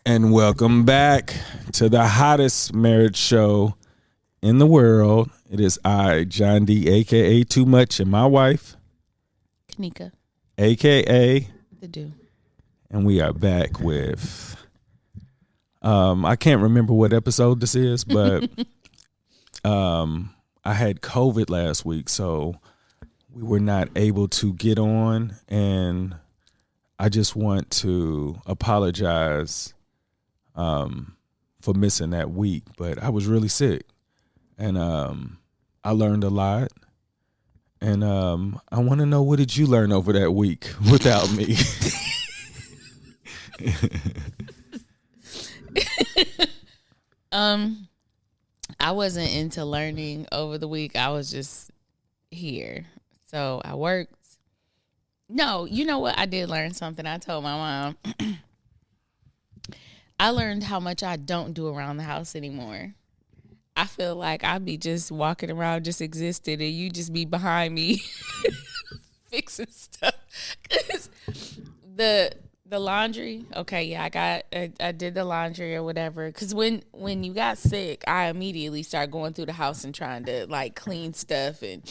And welcome back to the hottest marriage show in the world. It is I, John D, a.k.a. Too Much, and my wife, Kanika, a.k.a. The Do. And we are back with, I can't remember what episode this is, but I had COVID last week, so we were not able to get on, and I just want to apologize for missing that week, but I was really sick, and I learned a lot, and I want to know, what did you learn over that week without me? I wasn't into learning over the week. I was just here. So I worked. No, you know what? I did learn something. I told my mom. I learned how much I don't do around the house anymore. I feel like I be just walking around, just existing, and you just be behind me fixing stuff. 'Cause the laundry, okay, yeah, I did the laundry or whatever. Because when you got sick, I immediately started going through the house and trying to like clean stuff, and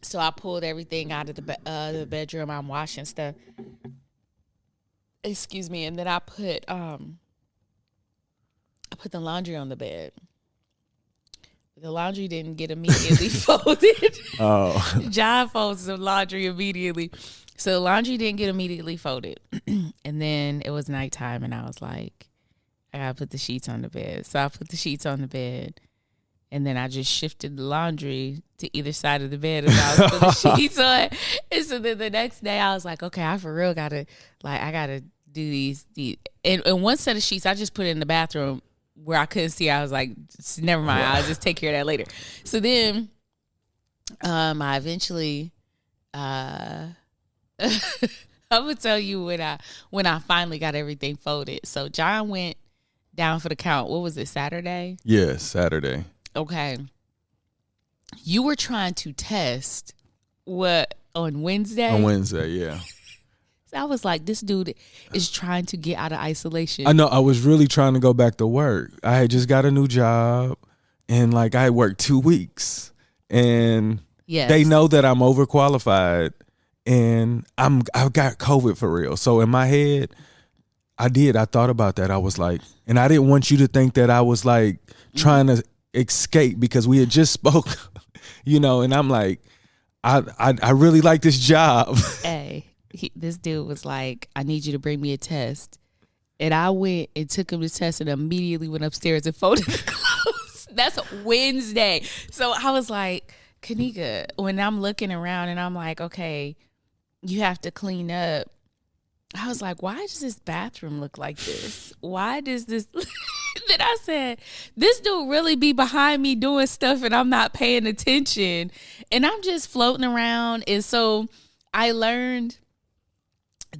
so I pulled everything out of the bedroom. I'm washing stuff. Excuse me, and then I put the laundry on the bed. The laundry didn't get immediately folded. Oh, John folds the laundry immediately. So the laundry didn't get immediately folded. And then it was nighttime, and I was like, I gotta put the sheets on the bed. So I put the sheets on the bed, and then I just shifted the laundry to either side of the bed as I was putting the sheets on. And so then the next day I was like, okay, I for real gotta, like, I gotta do these. And one set of sheets I just put in the bathroom where I couldn't see. I was like, never mind, I'll just take care of that later. So then I eventually I'm gonna tell you when I finally got everything folded. So John went down for the count. What was it, Saturday? yes, Saturday. Okay. You were trying to test what on Wednesday? On Wednesday, yeah. So I was like, this dude is trying to get out of isolation. I know, I was really trying to go back to work. I had just got a new job, and like I had worked 2 weeks, and Yes. they know that I'm overqualified, and I've got COVID for real. So in my head, I thought about that. I was like, and I didn't want you to think that I was like trying to escape, because we had just spoke, and I'm like, I really like this job. Hey, this dude was like, I need you to bring me a test. And I went and took him the test and immediately went upstairs and folded the clothes. That's Wednesday. So I was like, Kanika, when I'm looking around and I'm like, okay, you have to clean up. I was like, why does this bathroom look like this? Why does this? Then I said, this dude really be behind me doing stuff and I'm not paying attention. And I'm just floating around. And so I learned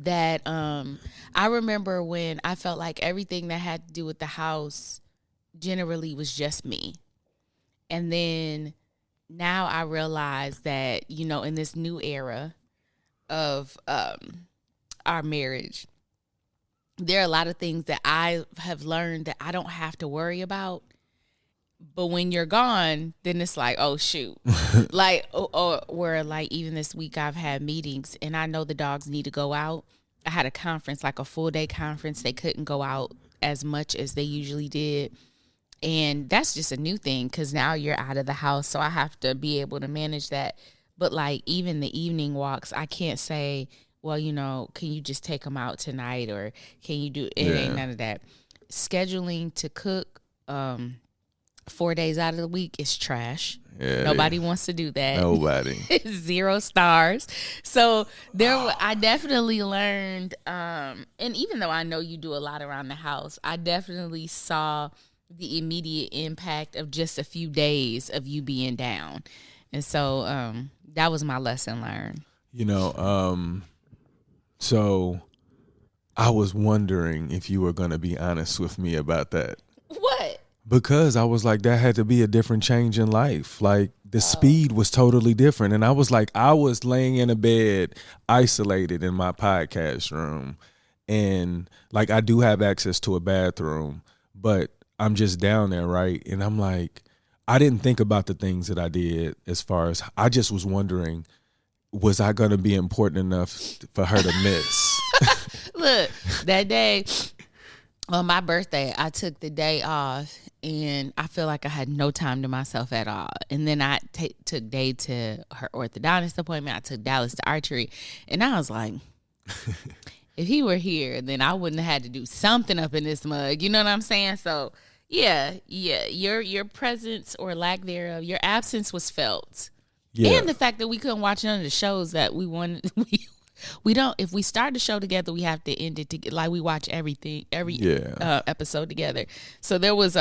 that I remember when I felt like everything that had to do with the house generally was just me. And then now I realize that, in this new era of our marriage, there are a lot of things that I have learned that I don't have to worry about. But when you're gone, then it's like, oh, shoot. Like, or where like even this week I've had meetings and I know the dogs need to go out. I had a conference, like a full day conference. They couldn't go out as much as they usually did. And that's just a new thing because now you're out of the house. So I have to be able to manage that. But like even the evening walks, I can't say, well, can you just take them out tonight, or can you do it? Ain't none of that. Scheduling to cook 4 days out of the week is trash. Yeah, Nobody wants to do that. Nobody. 0 stars. So I definitely learned, and even though I know you do a lot around the house, I definitely saw the immediate impact of just a few days of you being down. And so that was my lesson learned. So I was wondering if you were going to be honest with me about that. What? Because I was like, that had to be a different change in life. Like the speed was totally different. And I was like, I was laying in a bed, isolated in my podcast room. and like I do have access to a bathroom, but I'm just down there, right? And I'm like, I didn't think about the things that I did as far as I just was wondering, was I going to be important enough for her to miss? Look, that day on my birthday, I took the day off, and I feel like I had no time to myself at all. And then I took Day to her orthodontist appointment. I took Dallas to archery, and I was like, if he were here, then I wouldn't have had to do something up in this mug. You know what I'm saying? So yeah, your presence or lack thereof, your absence was felt. Yeah. And the fact that we couldn't watch none of the shows that we wanted, we don't. If we start the show together, we have to end it together. Like we watch every episode together. So there was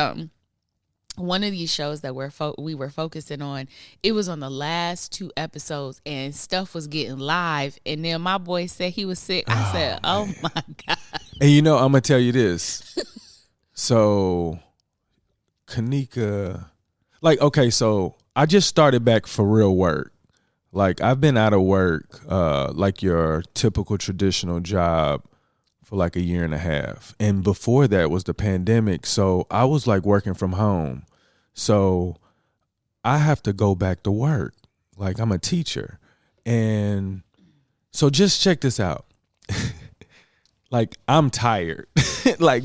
one of these shows that we were focusing on. It was on the last 2 episodes, and stuff was getting live. And then my boy said he was sick. I said, "Oh my God!" And I'm gonna tell you this. So, Kanika, like, okay, so I just started back for real work. Like, I've been out of work, like your typical traditional job, for like 1.5 years. And before that was the pandemic. So I was like working from home. So I have to go back to work. Like, I'm a teacher. And so just check this out. Like, I'm tired. like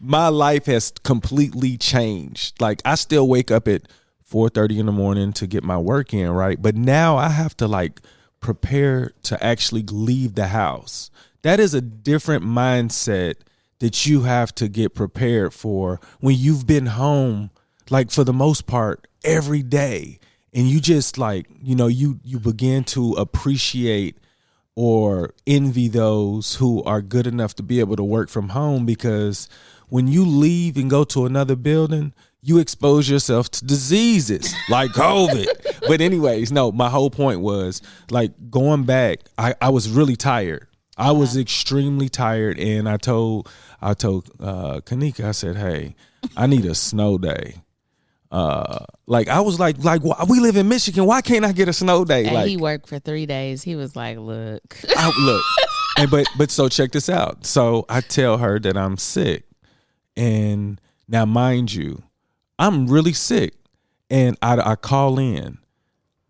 my life has completely changed. Like, I still wake up at 4:30 in the morning to get my work in, right? But now I have to like prepare to actually leave the house. That is a different mindset that you have to get prepared for when you've been home, like for the most part, every day. And you just like, you begin to appreciate or envy those who are good enough to be able to work from home, because when you leave and go to another building, you expose yourself to diseases like COVID. But anyways, no, my whole point was like going back, I was really tired. I was extremely tired. And I told Kanika, I said, hey, I need a snow day. Like I was like we live in Michigan. Why can't I get a snow day? And like he worked for 3 days. He was like, look. And but so check this out. So I tell her that I'm sick. And now mind you, I'm really sick, and I call in,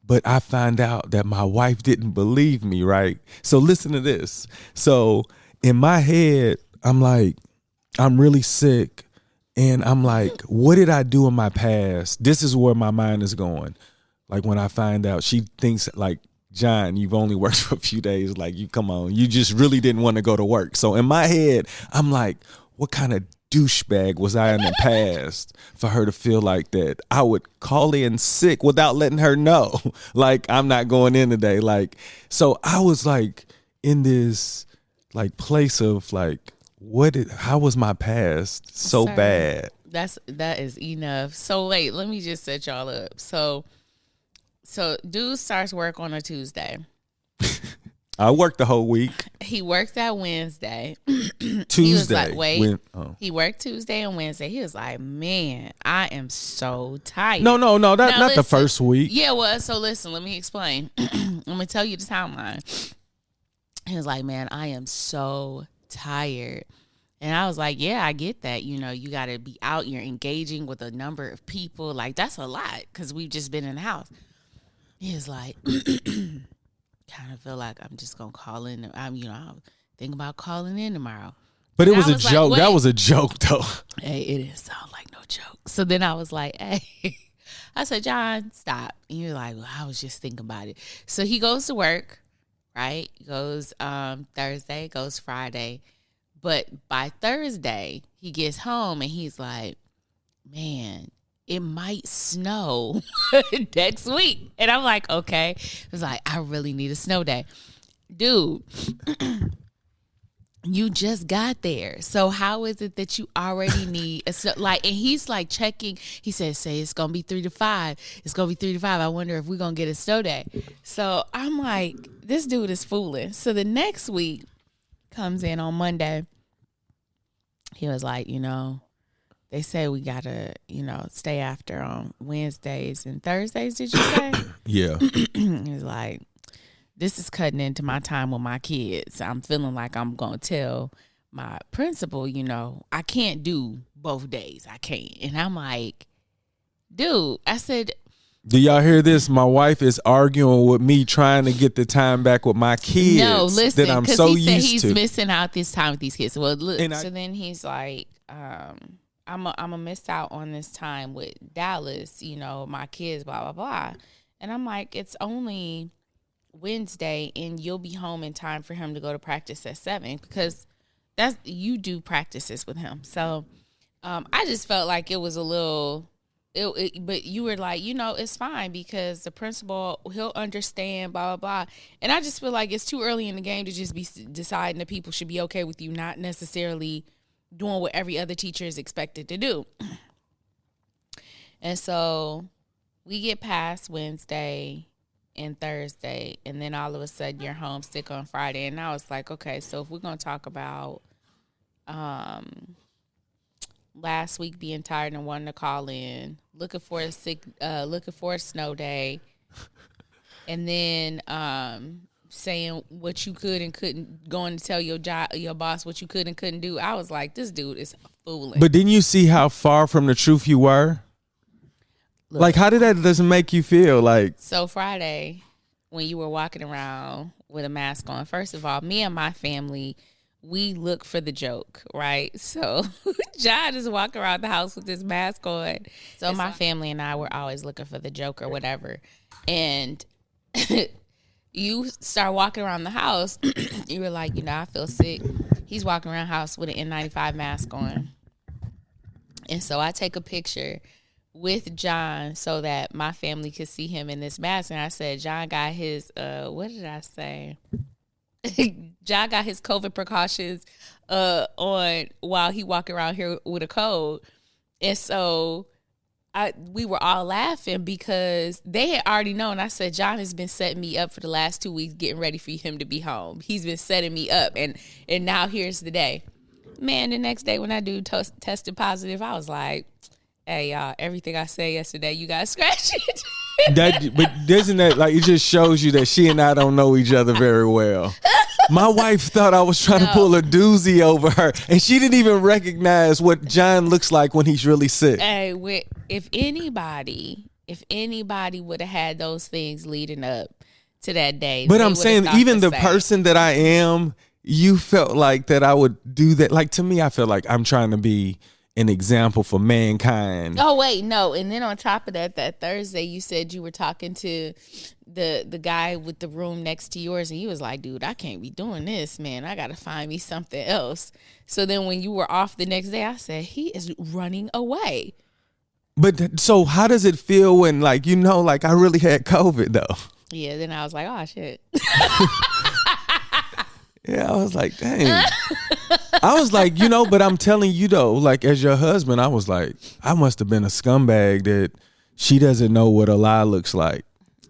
but I find out that my wife didn't believe me, right? So listen to this. So in my head, I'm like, I'm really sick, and I'm like, what did I do in my past? This is where my mind is going. Like when I find out, she thinks like, John, you've only worked for a few days. Like, come on, you just really didn't want to go to work. So in my head, I'm like, what kind of douchebag was I in the past for her to feel like that? I would call in sick without letting her know, like, I'm not going in today. Like, so I was like in this like place of like, how was my past so bad? That is enough. So wait, let me just set y'all up. So dude starts work on a Tuesday. I worked the whole week. He worked that Wednesday. Tuesday. He was like, wait. He worked Tuesday and Wednesday. He was like, man, I am so tired. No, not the first week. Yeah, well, so listen, let me explain. I'm going to tell you the timeline. He was like, man, I am so tired. And I was like, yeah, I get that. You got to be out. You're engaging with a number of people. Like, that's a lot because we've just been in the house. He was like, kind of feel like I'm just going to call in. I'll think about calling in tomorrow. But it was a joke. That was a joke, though. Hey, it didn't sound like no joke. So then I was like, hey. I said, John, stop. And he was like, well, I was just thinking about it. So he goes to work, right? He goes Thursday, goes Friday. But by Thursday, he gets home and he's like, man, it might snow next week. And I'm like, okay. It was like, I really need a snow day. Dude, you just got there. So how is it that you already need a snow? Like, and he's like checking. He says, say it's going to be 3 to 5. It's going to be 3 to 5. I wonder if we're going to get a snow day. So I'm like, this dude is fooling. So the next week comes in on Monday. He was like, they say we got to, stay after on Wednesdays and Thursdays, did you say? Yeah. He was like, this is cutting into my time with my kids. I'm feeling like I'm going to tell my principal, I can't do both days. I can't. And I'm like, dude, I said, do y'all hear this? My wife is arguing with me trying to get the time back with my kids. No, listen, that I'm because so he said used he's to. missing out this time with these kids. Well, look, so then he's like, I'm a miss out on this time with Dallas, my kids, blah, blah, blah. And I'm like, it's only Wednesday and you'll be home in time for him to go to practice at 7 because you do practices with him. So I just felt like it was a little... but you were like, it's fine because the principal, he'll understand, blah, blah, blah. And I just feel like it's too early in the game to just be deciding that people should be okay with you not necessarily doing what every other teacher is expected to do. And so we get past Wednesday and Thursday, and then all of a sudden you're homesick on Friday. And I was like, okay, so if we're going to talk about last week being tired and wanting to call in, looking for a snow day, and then saying what you could and couldn't, going to tell your boss what you could and couldn't do. I was like, this dude is fooling. But didn't you see how far from the truth you were? Look, like, how did that doesn't make you feel like? So Friday, when you were walking around with a mask on, first of all, me and my family, we look for the joke, right? So John is walking around the house with this mask on. So my family and I were always looking for the joke or whatever. And you start walking around the house. You were like, I feel sick. He's walking around the house with an N95 mask on. And so I take a picture with John so that my family could see him in this mask. And I said, John got his, what did I say? John got his COVID precautions on while he walking around here with a cold. And so we were all laughing because they had already known. I said, John has been setting me up for the last 2 weeks, getting ready for him to be home. He's been setting me up. And now here's the day. Man, the next day when I tested positive, I was like, hey, y'all, everything I said yesterday, you guys scratch it. But doesn't that, like, it just shows you that she and I don't know each other very well. My wife thought I was trying to pull a doozy over her, and she didn't even recognize what John looks like when he's really sick. Hey, if anybody would have had those things leading up to that day. But I'm saying, even the person that I am, you felt like that I would do that. Like, to me, I feel like I'm trying to be an example for mankind. Oh, wait, no. And then on top of that Thursday, you said you were talking to the guy with the room next to yours, and he was like, dude, I can't be doing this, man. I got to find me something else. So then when you were off the next day, I said, he is running away. But so how does it feel when, like, like I really had COVID, though? Yeah, then I was like, oh, shit. Yeah, I was like, dang. I was like, but I'm telling you, though, like, as your husband, I was like, I must have been a scumbag that she doesn't know what a lie looks like.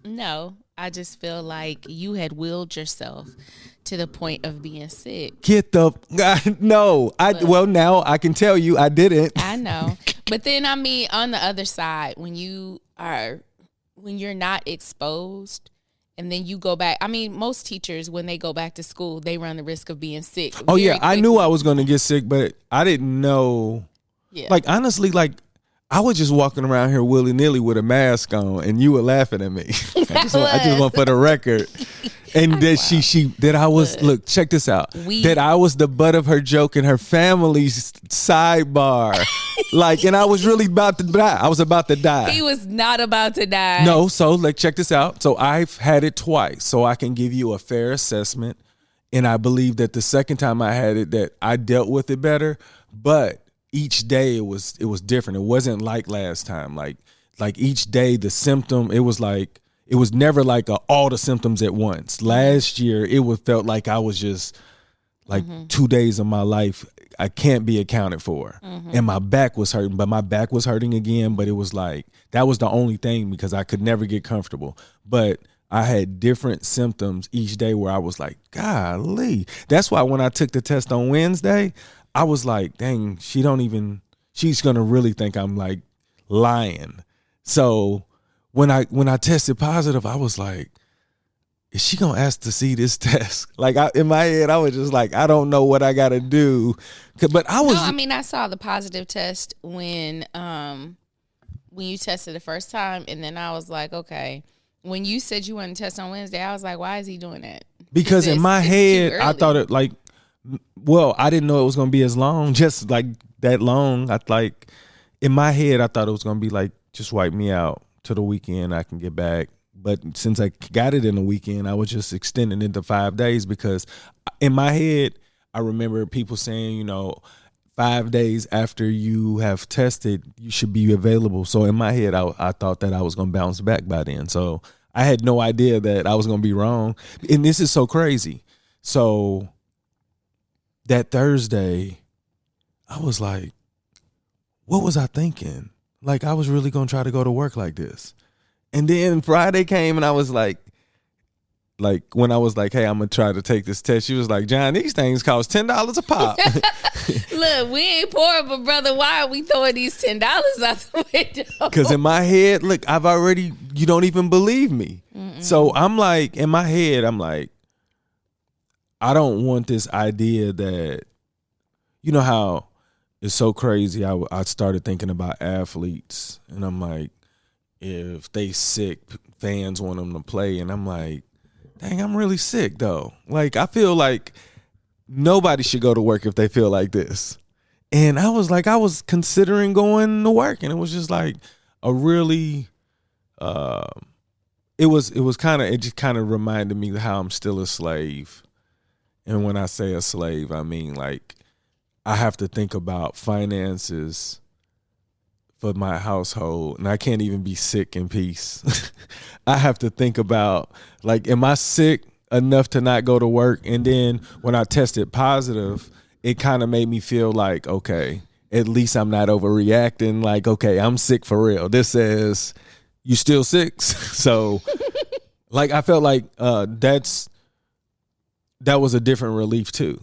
No, I just feel like you had willed yourself to the point of being sick. Get the no. Well, now I can tell you I didn't. I know. But then, I mean, on the other side, when you're not exposed, and then you go back. I mean, most teachers, when they go back to school, they run the risk of being sick. Oh, yeah. I knew I was going to get sick, but I didn't know. Yeah. Like, honestly, like, I was just walking around here willy-nilly with a mask on, and you were laughing at me. I just want for the record. And that I was, look, check this out. That I was the butt of her joke in her family's sidebar. Like, and I was really about to die. I was about to die. He was not about to die. No, so, like, check this out. So I've had it twice, so I can give you a fair assessment. And I believe that the second time I had it, that I dealt with it better. But each day it was different. It wasn't like last time. Like each day the symptom, it was never like all the symptoms at once. Last year felt like I was just like 2 days of my life I can't be accounted for. And my back was hurting, but my back was hurting again. But it was like, that was the only thing because I could never get comfortable. But I had different symptoms each day where I was like, golly. That's why when I took the test on Wednesday, I was like, dang, she's going to really think I'm like lying. So when I tested positive, I was like, is she gonna ask to see this test? Like in my head, I was just like, I don't know what I gotta do. But I was. No, I mean, I saw the positive test when you tested the first time, and then I was like, okay. When you said you wanted to test on Wednesday, I was like, why is he doing that? Because in my head, I thought it like, well, I didn't know it was gonna be as long, just like that long. In my head, I thought it was gonna be like, just wipe me out to the weekend, I can get back. But since I got it in the weekend, I was just extending it to 5 days, because in my head, I remember people saying, 5 days after you have tested, you should be available. So in my head, I thought that I was going to bounce back by then. So I had no idea that I was going to be wrong. And this is so crazy. So that Thursday, I was like, what was I thinking? Like, I was really going to try to go to work like this. And then Friday came, and I was like when I was like, hey, I'm going to try to take this test, she was like, John, these things cost $10 a pop. Look, we ain't poor, but brother, why are we throwing these $10 out the window? Because in my head, look, you don't even believe me. Mm-mm. So I'm like, in my head, I'm like, I don't want this idea that, you know how it's so crazy. I started thinking about athletes, and I'm like, if they sick, fans want them to play, and I'm like, dang, I'm really sick though. Like, I feel like nobody should go to work if they feel like this. And I was considering going to work, and it was just like a really, it just kind of reminded me how I'm still a slave. And when I say a slave, I mean like I have to think about finances for my household, and I can't even be sick in peace. I have to think about, like, am I sick enough to not go to work? And then when I tested positive, it kind of made me feel like, okay, at least I'm not overreacting. Like, okay, I'm sick for real. This says you still sick. So like, I felt like that was a different relief too.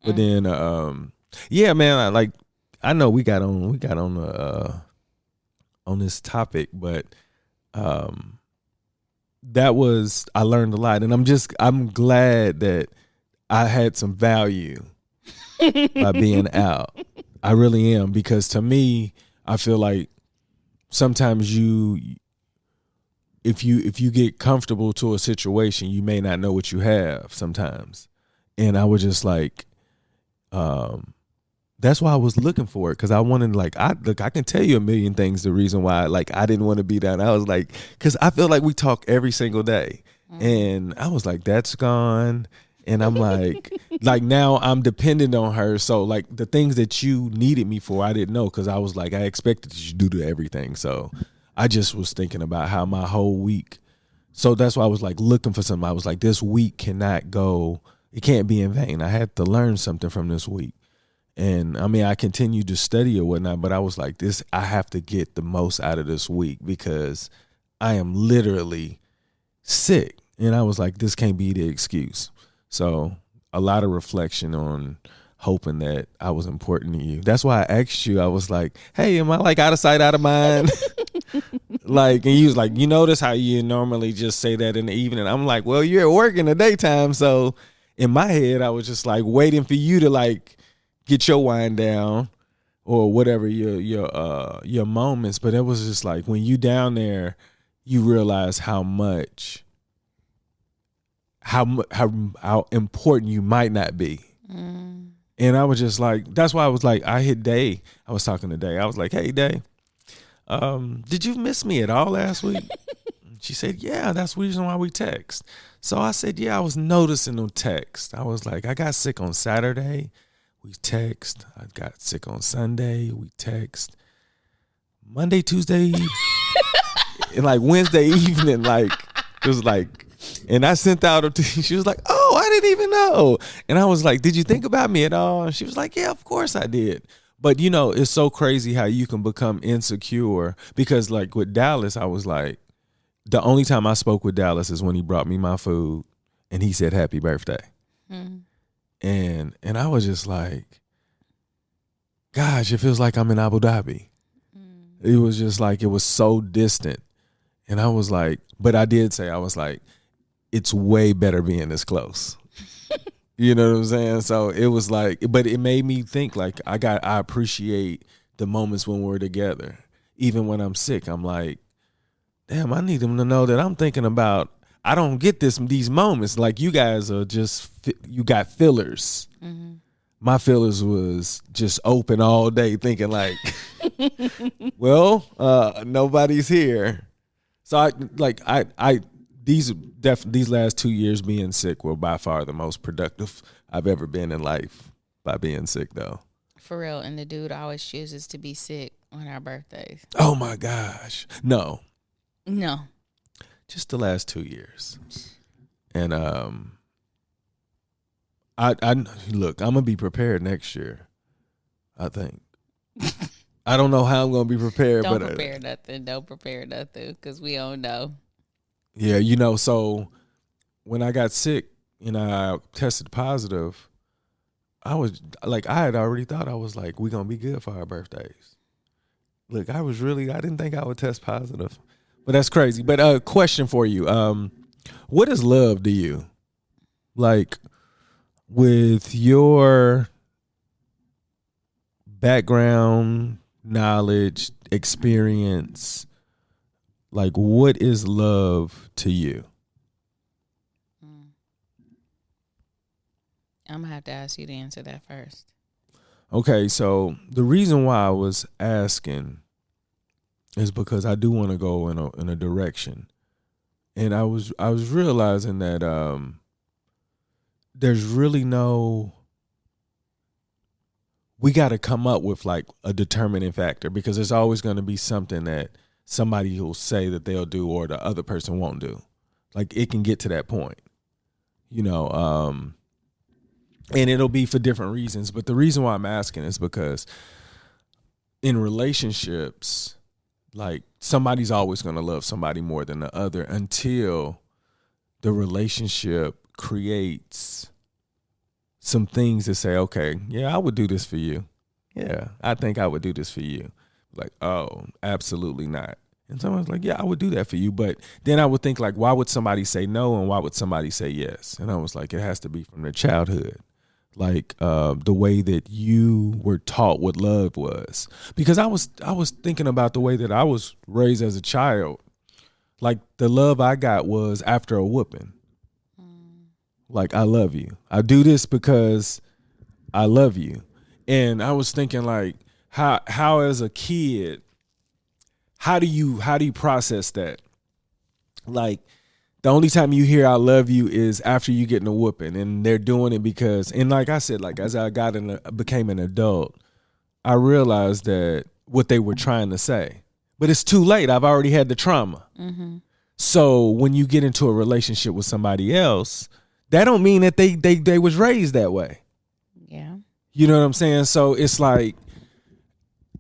But then yeah, man, I know we got on this topic, but that was, I learned a lot, and I'm glad that I had some value by being out. I really am, because to me, I feel like sometimes if you get comfortable to a situation, you may not know what you have sometimes. And I was just like, that's why I was looking for it, because I wanted, I can tell you a million things, the reason why, I didn't want to be down. I was like, because I feel like we talk every single day. And I was like, that's gone. And I'm like, now I'm dependent on her. So, the things that you needed me for, I didn't know, because I was like, I expected you to do everything. So I just was thinking about how my whole week. So that's why I was looking for something. I was like, this week cannot go. It can't be in vain. I had to learn something from this week. And I mean, I continued to study or whatnot, but I was like, I have to get the most out of this week, because I am literally sick. And I was like, this can't be the excuse. So a lot of reflection on hoping that I was important to you. That's why I asked you, I was like, hey, am I out of sight, out of mind? And you was like, you notice how you normally just say that in the evening? I'm like, well, you're at work in the daytime. So in my head, I was just waiting for you to get your wind down or whatever your moments. But it was just when you down there, you realize how important you might not be. And I was just that's why I was I hit Day. I was talking to Day. I was like, hey, Day, did you miss me at all last week? She said, yeah, that's the reason why we text. So I said, yeah, I was noticing no text. I was like, I got sick on Saturday. We text. I got sick on Sunday. We text. Monday, Tuesday, and Wednesday evening, it was and I sent out she was like, oh, I didn't even know. And I was like, did you think about me at all? And she was like, yeah, of course I did. But it's so crazy how you can become insecure, because with Dallas, I was the only time I spoke with Dallas is when he brought me my food and he said, happy birthday. And I was just gosh, it feels like I'm in Abu Dhabi. It was just it was so distant. And I was but I did say, I was it's way better being this close. You know what I'm saying? So it was like, but it made me think like I appreciate the moments when we're together. Even when I'm sick, I'm like, damn, I need them to know that I'm thinking about, I don't get these moments. Like you guys are just, you got fillers. Mm-hmm. My fillers was just open all day thinking like, well, nobody's here. So these last 2 years being sick were by far the most productive I've ever been in life by being sick though. For real. And the dude always chooses to be sick on our birthdays. Oh my gosh. No. Just the last 2 years. And I look, I'm gonna be prepared next year, I think. I don't know how I'm gonna be prepared. Don't prepare nothing because we don't know. Yeah, so when I got sick and I tested positive, I was like, I had already thought, I was like, we're gonna be good for our birthdays. Look, I didn't think I would test positive. But that's crazy. But a question for you. What is love to you? Like, with your background, knowledge, experience, like, what is love to you? I'm going to have to ask you to answer that first. Okay, so the reason why I was asking is because I do want to go in a direction. And I was realizing that there's really we got to come up with like a determining factor, because there's always going to be something that somebody will say that they'll do or the other person won't do. Like it can get to that point, and it'll be for different reasons. But the reason why I'm asking is because in relationships, like somebody's always going to love somebody more than the other until the relationship creates some things to say, okay, yeah, I would do this for you. Yeah, I think I would do this for you. Like, oh, absolutely not. And someone's like, yeah, I would do that for you. But then I would think like, why would somebody say no and why would somebody say yes? And I was like, it has to be from their childhood. Like the way that you were taught what love was. Because I was thinking about the way that I was raised as a child. Like the love I got was after a whooping. Like, I love you. I do this because I love you. And I was thinking like, how as a kid, how do you process that? Like, the only time you hear I love you is after you getting a whooping, and they're doing it because, and like I said, like as I became an adult, I realized that what they were trying to say, but it's too late. I've already had the trauma. Mm-hmm. So when you get into a relationship with somebody else, that don't mean that they was raised that way. Yeah. You know what I'm saying? So it's like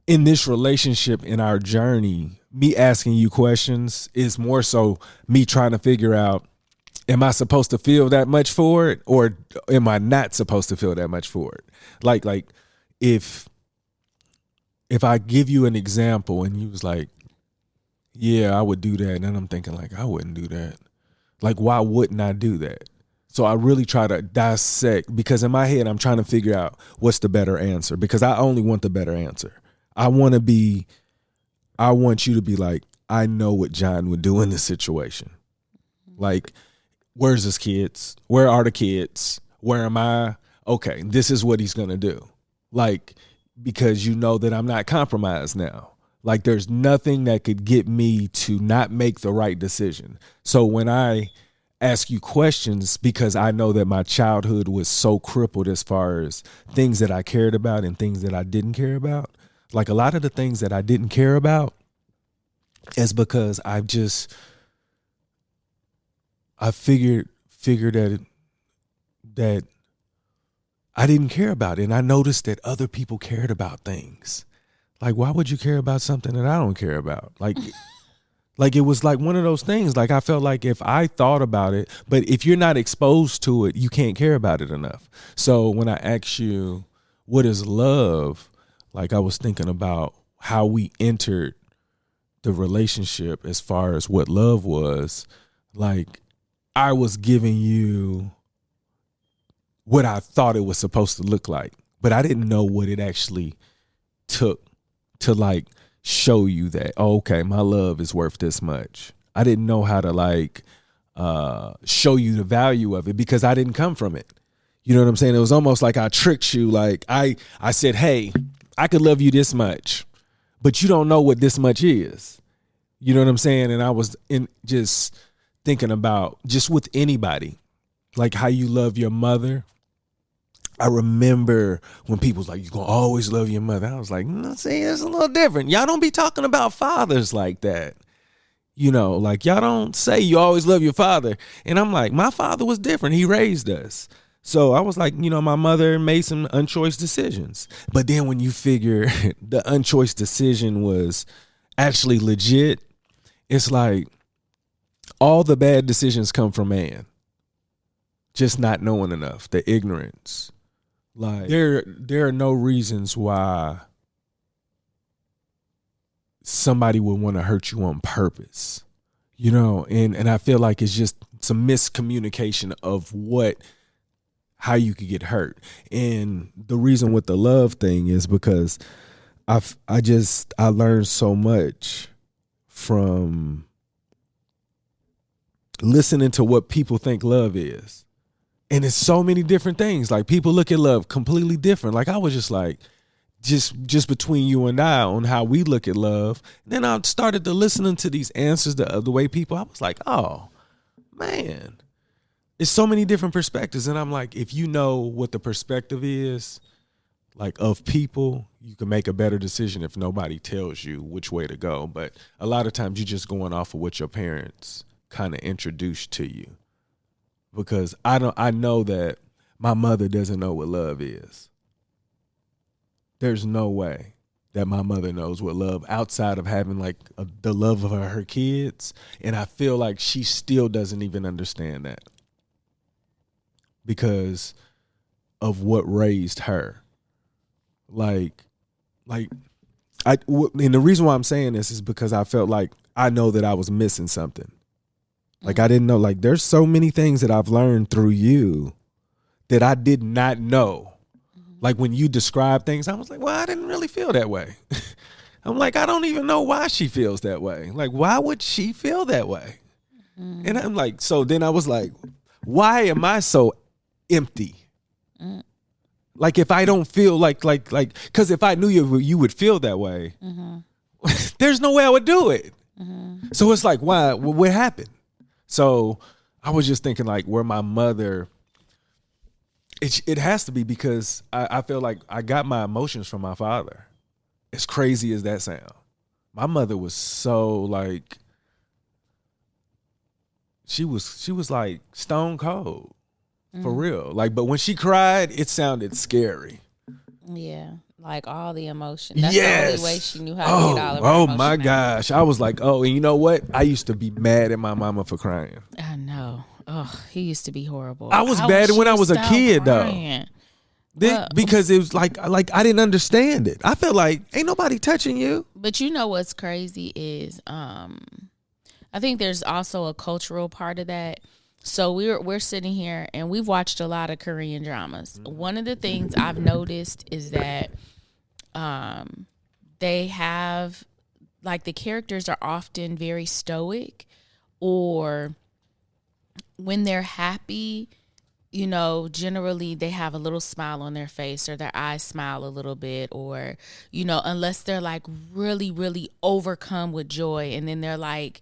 in this relationship, in our journey, me asking you questions is more so me trying to figure out, am I supposed to feel that much for it or am I not supposed to feel that much for it? Like if I give you an example and you was like, yeah, I would do that. And then I'm thinking like, I wouldn't do that. Like, why wouldn't I do that? So I really try to dissect, because in my head, I'm trying to figure out what's the better answer, because I only want the better answer. I want you to be like, I know what John would do in this situation. Like, where's his kids? Where are the kids? Where am I? Okay, this is what he's going to do. Like, because you know that I'm not compromised now. Like, there's nothing that could get me to not make the right decision. So when I ask you questions, because I know that my childhood was so crippled as far as things that I cared about and things that I didn't care about. Like a lot of the things that I didn't care about is because I figured that I didn't care about it. And I noticed that other people cared about things. Like, why would you care about something that I don't care about? Like it was like one of those things. Like I felt like if I thought about it, but if you're not exposed to it, you can't care about it enough. So when I asked you, what is love? Like I was thinking about how we entered the relationship as far as what love was. Like I was giving you what I thought it was supposed to look like, but I didn't know what it actually took to like show you that, oh, okay, my love is worth this much. I didn't know how to like show you the value of it because I didn't come from it. You know what I'm saying? It was almost like I tricked you. Like I said, hey, I could love you this much, but you don't know what this much is. You know what I'm saying? And I was just thinking about just with anybody, like how you love your mother. I remember when people was like, you're going to always love your mother. I was like, no, see, it's a little different. Y'all don't be talking about fathers like that. You know, like y'all don't say you always love your father. And I'm like, my father was different. He raised us. So I was like, you know, my mother made some unchoice decisions. But then when you figure the unchoice decision was actually legit, it's like all the bad decisions come from man. Just not knowing enough, the ignorance. Like there are no reasons why somebody would want to hurt you on purpose, you know, and I feel like it's just some miscommunication of how you could get hurt. And the reason with the love thing is because I learned so much from listening to what people think love is. And it's so many different things. Like people look at love completely different. Like I was just like, just between you and I on how we look at love. And then I started to listening to these answers the way people, I was like, oh man, it's so many different perspectives. And I'm like, if you know what the perspective is, like of people, you can make a better decision if nobody tells you which way to go. But a lot of times you're just going off of what your parents kind of introduced to you. Because I know that my mother doesn't know what love is. There's no way that my mother knows what love outside of having like the love of her kids. And I feel like she still doesn't even understand that because of what raised her. And the reason why I'm saying this is because I felt like I know that I was missing something. Like I didn't know, like there's so many things that I've learned through you that I did not know. Like when you describe things, I was like, well, I didn't really feel that way. I'm like, I don't even know why she feels that way. Like, why would she feel that way? And I'm like, so then I was like, why am I so empty? Like if I don't feel like, because if I knew you would feel that way, there's no way I would do it. So it's like, why? What happened? So I was just thinking like where my mother, it has to be because I feel like I got my emotions from my father. As crazy as that sound. My mother was so like, she was like stone cold for real. Like, but when she cried, it sounded scary. Yeah. Like all the emotion. That's the only way she knew how to get all of her emotion. Oh my gosh. I was like, oh, and you know what? I used to be mad at my mama for crying. I know. Oh, he used to be horrible. I was bad when I was a kid crying. Though. Because it was like I didn't understand it. I felt like ain't nobody touching you. But you know what's crazy is I think there's also a cultural part of that. So we're sitting here and we've watched a lot of Korean dramas. One of the things I've noticed is that they have like the characters are often very stoic, or when they're happy, you know, generally they have a little smile on their face or their eyes smile a little bit, or, you know, unless they're like really, really overcome with joy and then they're like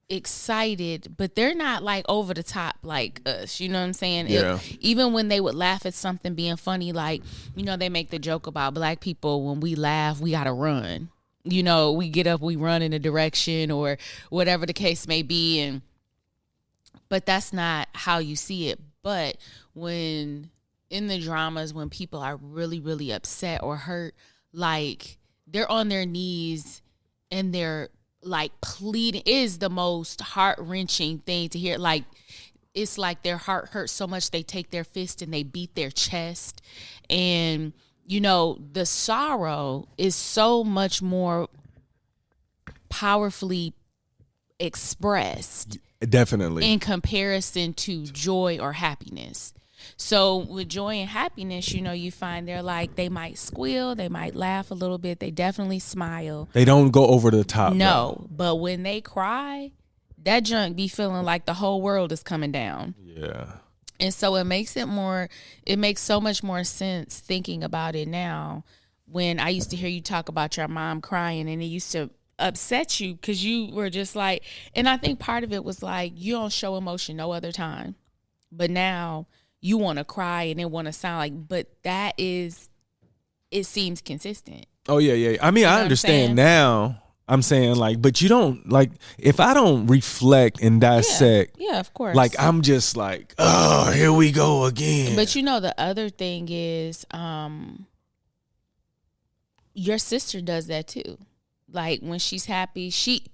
excited, but they're not like over the top like us, you know what I'm saying? Yeah. Even when they would laugh at something being funny, like, you know, they make the joke about black people, when we laugh, we gotta run. You know, we get up, we run in a direction or whatever the case may be, but that's not how you see it. But when in the dramas, when people are really, really upset or hurt, like they're on their knees and they're like pleading. It is the most heart-wrenching thing to hear. Like it's like their heart hurts so much they take their fist and they beat their chest. And you know, the sorrow is so much more powerfully expressed Definitely. in comparison to joy or happiness. So with joy and happiness, you find they're like, they might squeal, they might laugh a little bit, they definitely smile. They don't go over the top. No, but when they cry, that junk be feeling like the whole world is coming down. Yeah. And so it makes so much more sense thinking about it now. When I used to hear you talk about your mom crying, and it used to upset you because you were just like, and I think part of it was like, you don't show emotion no other time. But now you want to cry and it want to sound like, but it seems consistent. Oh, yeah. I mean, I understand now. I'm saying, like, but you don't, like, if I don't reflect and dissect. Yeah, of course. Like, I'm just like, oh, here we go again. But the other thing is, your sister does that too. Like, when she's happy, she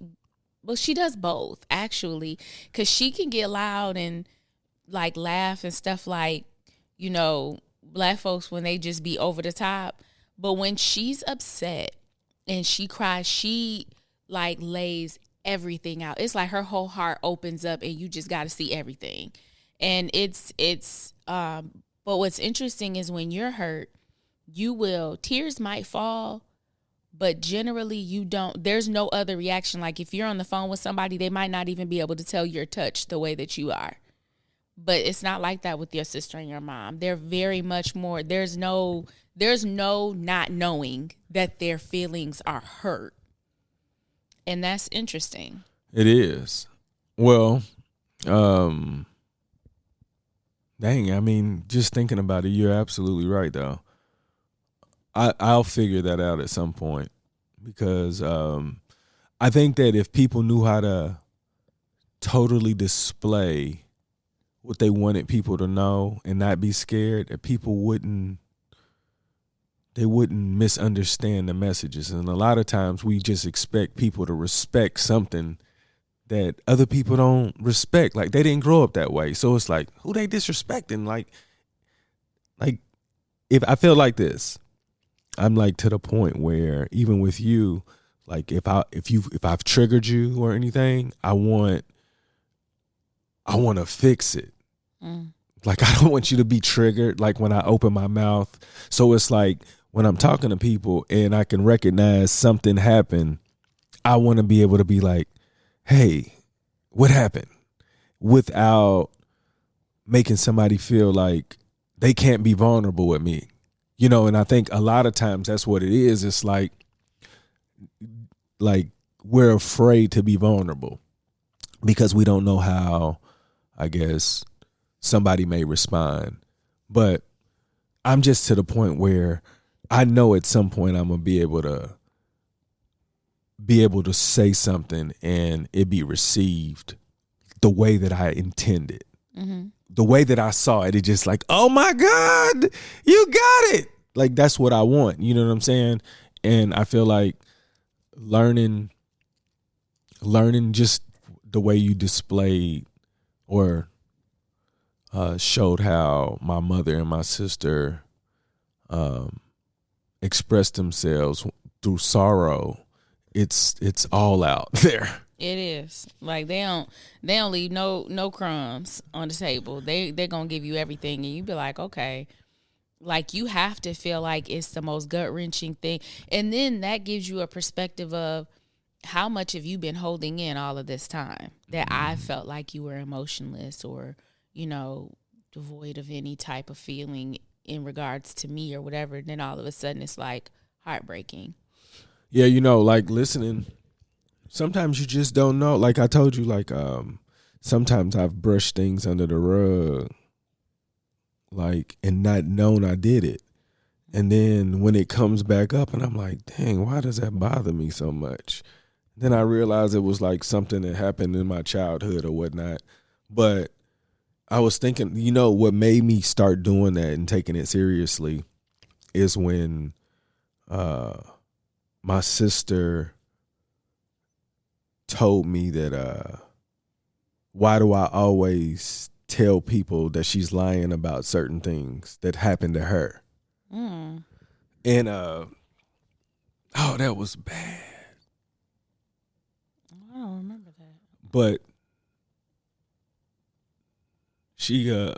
does both, actually, because she can get loud and, like, laugh and stuff, like, Black folks, when they just be over the top. But when she's upset and she cries, she, like, lays everything out. It's like her whole heart opens up and you just got to see everything. And but what's interesting is when you're hurt, tears might fall, but generally you don't, there's no other reaction. Like, if you're on the phone with somebody, they might not even be able to tell you're touched the way that you are. But it's not like that with your sister and your mom. They're very much more, there's no not knowing that their feelings are hurt. And that's interesting. It is. Well, dang, I mean, just thinking about it, you're absolutely right, though. I'll figure that out at some point, because I think that if people knew how to totally display what they wanted people to know and not be scared, that people wouldn't misunderstand the messages. And a lot of times we just expect people to respect something that other people don't respect. Like, they didn't grow up that way. So it's like, who they disrespecting? Like if I feel like this, I'm like to the point where even with you, like if I've triggered you or anything, I want to fix it. Like, I don't want you to be triggered, like, when I open my mouth. So it's like, when I'm talking to people and I can recognize something happened, I want to be able to be like, hey, what happened? Without making somebody feel like they can't be vulnerable with me. And I think a lot of times that's what it is. It's like we're afraid to be vulnerable because we don't know how, I guess, somebody may respond. But I'm just to the point where I know at some point I'm gonna be able to say something and it be received the way that I intended. Mm-hmm. The way that I saw it, it's just like, oh my God, you got it. Like, that's what I want. You know what I'm saying? And I feel like learning just the way you displayed or showed how my mother and my sister expressed themselves through sorrow. It's all out there. It is. Like, they don't leave no crumbs on the table. They're gonna give you everything, and you be like, okay. Like, you have to feel like it's the most gut-wrenching thing. And then that gives you a perspective of how much have you been holding in all of this time that I felt like you were emotionless or, devoid of any type of feeling in regards to me or whatever. And then all of a sudden it's like heartbreaking. Yeah, like, listening, sometimes you just don't know. Like I told you, like, sometimes I've brushed things under the rug, like, and not known I did it. And then when it comes back up and I'm like, dang, why does that bother me so much? Then I realized it was like something that happened in my childhood or whatnot. But I was thinking, what made me start doing that and taking it seriously is when my sister told me that why do I always tell people that she's lying about certain things that happened to her. And that was bad. I don't remember that. But she and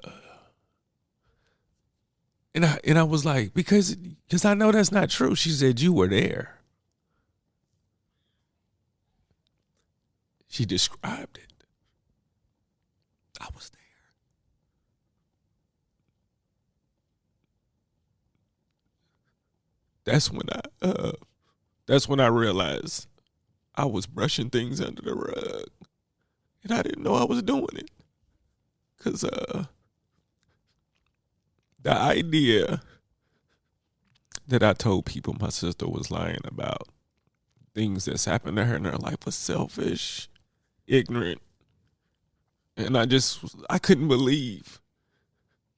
I was like, because I know that's not true. She said, you were there. She described it. I was there. That's when I realized I was brushing things under the rug, and I didn't know I was doing it. Cause the idea that I told people my sister was lying about things that's happened to her in her life was selfish, ignorant, and I couldn't believe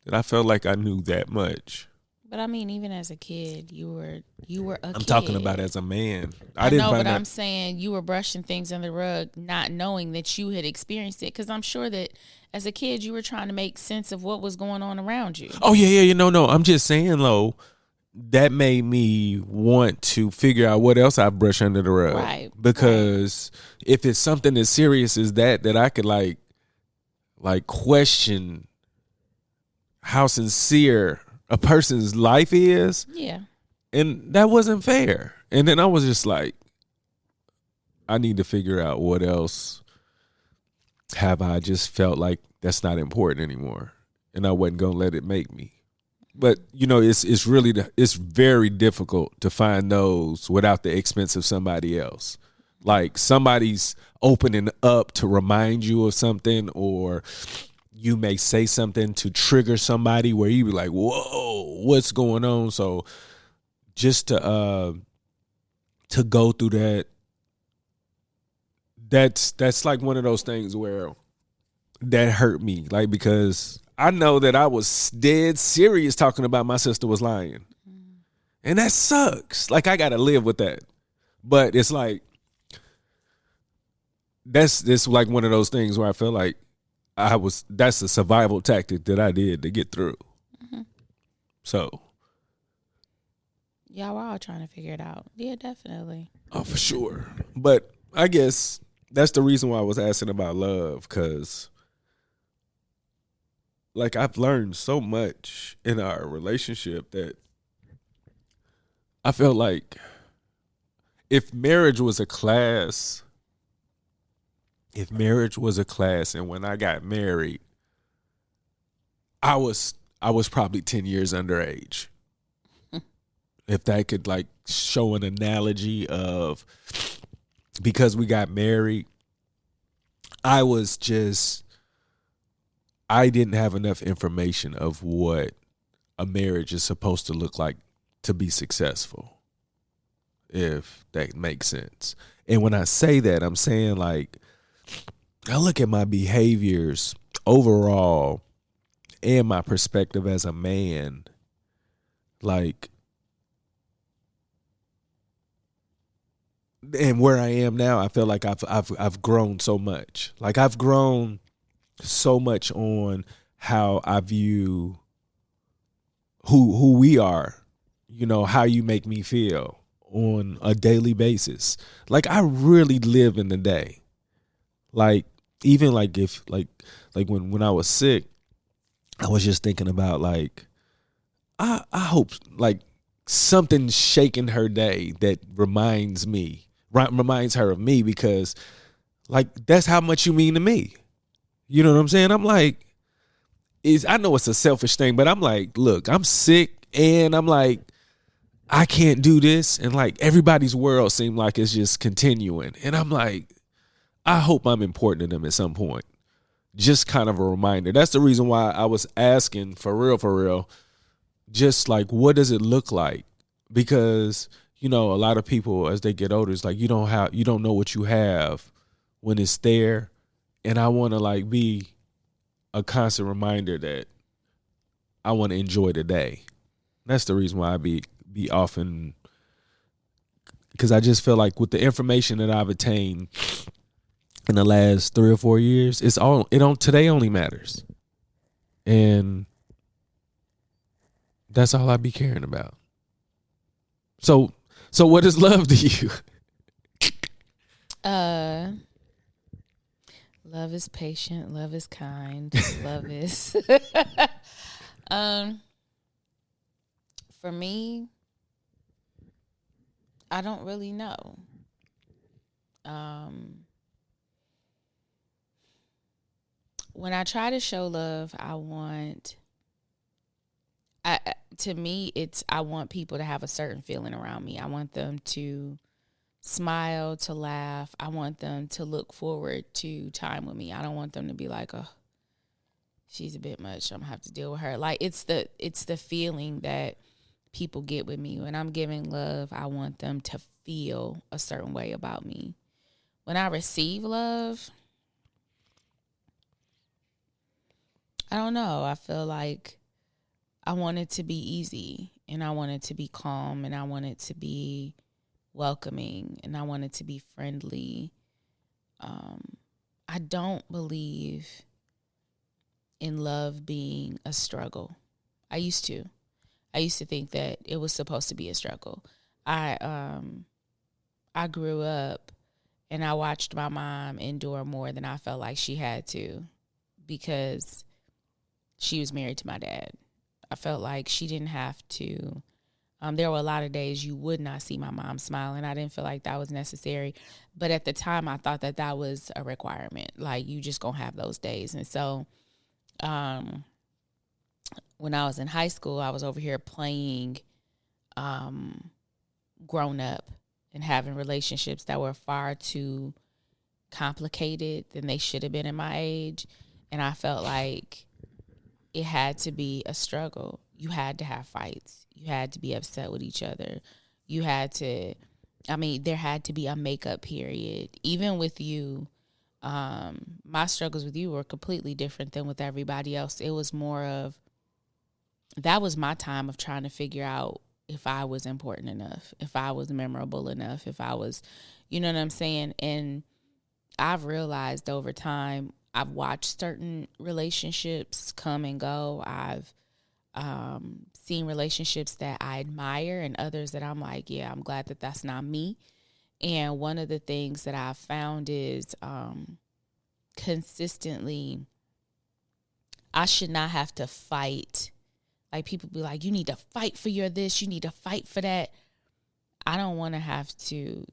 that I felt like I knew that much. But I mean, even as a kid, you were a kid. I'm talking about as a man. I know, but I'm saying you were brushing things under the rug, not knowing that you had experienced it. Because I'm sure that as a kid, you were trying to make sense of what was going on around you. Oh, yeah. No. I'm just saying, though, that made me want to figure out what else I brush under the rug. Right. Because if it's something as serious as that I could like question how sincere a person's life is. Yeah. And that wasn't fair. And then I was just like, I need to figure out what else have I just felt like that's not important anymore. And I wasn't going to let it make me. But, it's very difficult to find those without the expense of somebody else. Like somebody's opening up to remind you of something, or you may say something to trigger somebody where you be like, whoa, what's going on? So just to go through that's like one of those things where that hurt me. Like, because I know that I was dead serious talking about my sister was lying. And that sucks. Like, I got to live with that. But it's like, that's like one of those things where I feel like that's a survival tactic that I did to get through. Mm-hmm. So. Yeah, we're all trying to figure it out. Yeah, definitely. Oh, for sure. But I guess that's the reason why I was asking about love, because like I've learned so much in our relationship that I felt like if marriage was a class, and when I got married, I was probably 10 years underage. If that could like show an analogy of, because we got married, I didn't have enough information of what a marriage is supposed to look like to be successful, if that makes sense. And when I say that, I'm saying like, I look at my behaviors overall and my perspective as a man, like, and where I am now, I feel like I've grown so much. Like I've grown so much on how I view who we are, how you make me feel on a daily basis. Like I really live in the day. Like even like if like when I was sick, I was just thinking about like I hope like something's shaking her day that reminds her of me, because like that's how much you mean to me. You know what I'm saying? I'm like, I know it's a selfish thing, but I'm like, look, I'm sick and I'm like, I can't do this. And like everybody's world seemed like it's just continuing. And I'm like, I hope I'm important to them at some point. Just kind of a reminder. That's the reason why I was asking for real, just like, what does it look like? Because a lot of people as they get older, it's like you don't know what you have when it's there. And I want to like be a constant reminder that I want to enjoy the day. That's the reason why I be often, because I just feel like with the information that I've attained in the last 3 or 4 years, today only matters. And that's all I be caring about. So what is love to you? Love is patient. Love is kind. Love is. For me, I don't really know. When I try to show love, to me, I want people to have a certain feeling around me. I want them to smile, to laugh. I want them to look forward to time with me. I don't want them to be like, oh, she's a bit much, I'm gonna have to deal with her. Like, it's the feeling that people get with me. When I'm giving love, I want them to feel a certain way about me. When I receive love, I don't know. I feel like I want it to be easy, and I want it to be calm, and I want it to be welcoming, and I want it to be friendly. I don't believe in love being a struggle. I used to think that it was supposed to be a struggle. I grew up and I watched my mom endure more than I felt like she had to, because she was married to my dad. I felt like she didn't have to. There were a lot of days you would not see my mom smile, and I didn't feel like that was necessary. But at the time, I thought that was a requirement. Like, you just gonna have those days. And so when I was in high school, I was over here playing grown up and having relationships that were far too complicated than they should have been at my age. And I felt like it had to be a struggle. You had to have fights. You had to be upset with each other. You had to, there had to be a makeup period. Even with you, my struggles with you were completely different than with everybody else. It was more of, that was my time of trying to figure out if I was important enough, if I was memorable enough, if I was, you know what I'm saying? And I've realized over time, I've watched certain relationships come and go. I've seen relationships that I admire and others that I'm like, yeah, I'm glad that that's not me. And one of the things that I've found is consistently, I should not have to fight. Like, people be like, you need to fight for your this, you need to fight for that. I don't want to have to.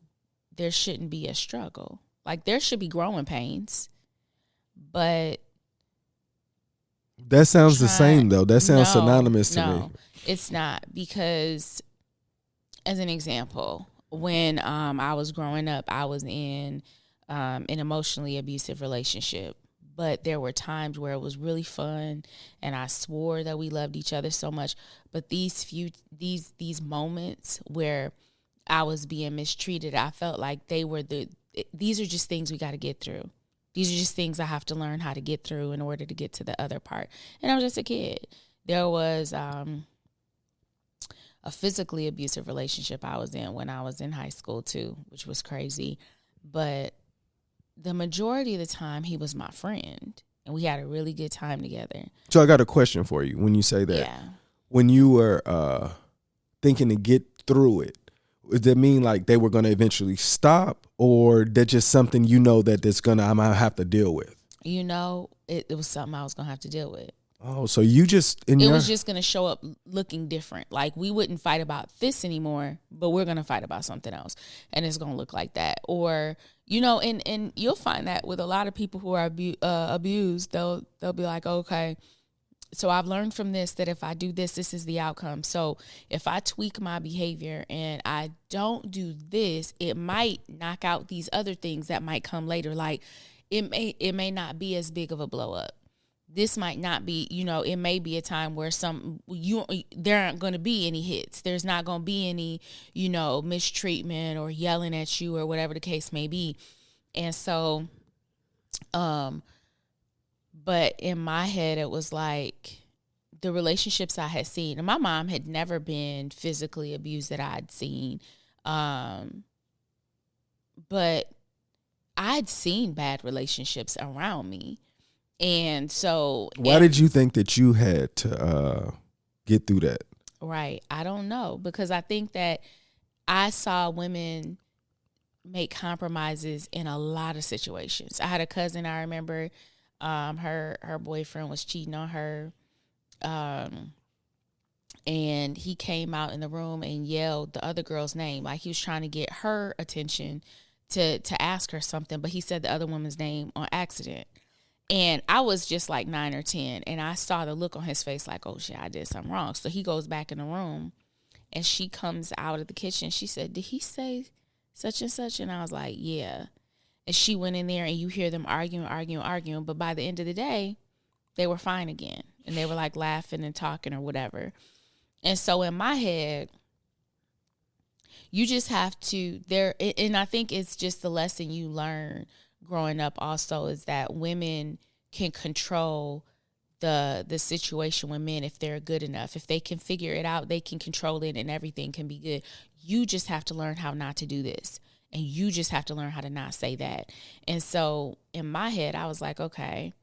There shouldn't be a struggle. Like, there should be growing pains, but that sounds the same though. That sounds synonymous to me. No, it's not, because as an example, when I was growing up, I was in an emotionally abusive relationship. But there were times where it was really fun, and I swore that we loved each other so much. But these moments where I was being mistreated, I felt like these are just things we got to get through. These are just things I have to learn how to get through in order to get to the other part. And I was just a kid. There was a physically abusive relationship I was in when I was in high school too, which was crazy. But the majority of the time, he was my friend, and we had a really good time together. So I got a question for you when you say that. Yeah. When you were thinking to get through it, does that mean like they were going to eventually stop, or that just something that I might have to deal with? It was something I was going to have to deal with. Oh, so you just... It was just going to show up looking different. Like, we wouldn't fight about this anymore, but we're going to fight about something else. And it's going to look like that. Or, and you'll find that with a lot of people who are abused, they'll be like, okay, so I've learned from this that if I do this, this is the outcome. So if I tweak my behavior and I don't do this, it might knock out these other things that might come later. Like, it may not be as big of a blow up. This might not be, it may be a time where there aren't going to be any hits. There's not going to be any, mistreatment or yelling at you or whatever the case may be. And so, but in my head, it was like the relationships I had seen, and my mom had never been physically abused that I'd seen. But I'd seen bad relationships around me. And so... Why did you think that you had to get through that? Right. I don't know. Because I think that I saw women make compromises in a lot of situations. I had a cousin, I remember, her boyfriend was cheating on her, and he came out in the room and yelled the other girl's name, like he was trying to get her attention to ask her something, but he said the other woman's name on accident. And I was just like 9 or 10, and I saw the look on his face like, oh shit, I did something wrong. So he goes back in the room, and she comes out of the kitchen. She said, did he say such and such? And I was like, yeah. And she went in there, and you hear them arguing. But by the end of the day, they were fine again. And they were like laughing and talking or whatever. And so in my head, you just have to, and I think it's just the lesson you learn growing up also, is that women can control the situation with men if they're good enough. If they can figure it out, they can control it and everything can be good. You just have to learn how not to do this. And you just have to learn how to not say that. And so in my head, I was like, okay,